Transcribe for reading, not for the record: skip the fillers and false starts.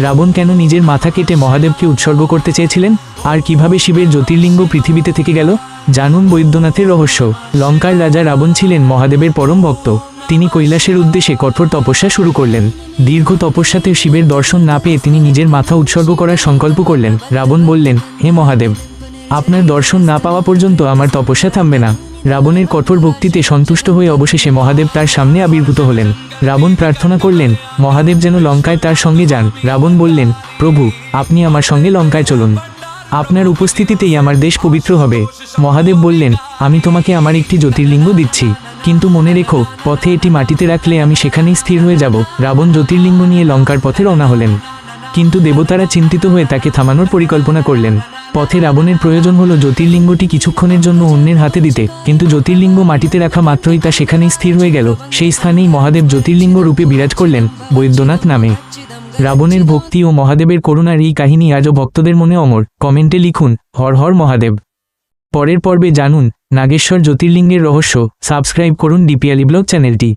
রাবণ কেন নিজের মাথা কেটে মহাদেবকে উৎসর্গ করতে চেয়েছিলেন, আর কিভাবে শিবের জ্যোতির্লিঙ্গ পৃথিবীতে থেকে গেল, জানুন বৈদ্যনাথের রহস্য। লঙ্কার রাজা রাবণ ছিলেন মহাদেবের পরম ভক্ত। তিনি কৈলাসের উদ্দেশ্যে কঠোর তপস্যা শুরু করলেন। দীর্ঘ তপস্যাতেও শিবের দর্শন না পেয়ে তিনি নিজের মাথা উৎসর্গ করার সংকল্প করলেন। রাবণ বললেন, হে মহাদেব, আপনার দর্শন না পাওয়া পর্যন্ত আমার তপস্যা থামবে না। রাবণের কঠোর ভক্তিতে সন্তুষ্ট হয়ে অবশেষে মহাদেব তার সামনে আবির্ভূত হলেন। রাবণ প্রার্থনা করলেন মহাদেব যেন লঙ্কায় তার সঙ্গে যান। রাবণ বললেন, প্রভু, আপনি আমার সঙ্গে লঙ্কায় চলুন, আপনার উপস্থিতিতেই আমার দেশ পবিত্র হবে। মহাদেব বললেন, আমি তোমাকে আমার একটি জ্যোতির্লিঙ্গ দিচ্ছি, কিন্তু মনে রেখো, পথে এটি মাটিতে রাখলে আমি সেখানেই স্থির হয়ে যাব। রাবণ জ্যোতির্লিঙ্গ নিয়ে লঙ্কার পথে রওনা হলেন, কিন্তু দেবতারা চিন্তিত হয়ে তাকে থামানোর পরিকল্পনা করলেন। পথে রাবণের প্রয়োজন হলো জ্যোতির্লিঙ্গটি কিছুক্ষণের জন্য অন্যের হাতে দিতে, কিন্তু জ্যোতির্লিঙ্গ মাটিতে রাখা মাত্রই তা সেখানেই স্থির হয়ে গেল। সেই স্থানেই মহাদেব জ্যোতির্লিঙ্গ রূপে বিরাজ করলেন, বৈদ্যনাথ নামে। রাবণের ভক্তি ও মহাদেবের করুণার এই কাহিনী আজও ভক্তদের মনে অমর। কমেন্টে লিখুন, হর হর মহাদেব। পরের পর্বে জানুন নাগেশ্বর জ্যোতির্লিঙ্গের রহস্য। সাবস্ক্রাইব করুন ডিপিএলি ব্লগ চ্যানেলটি।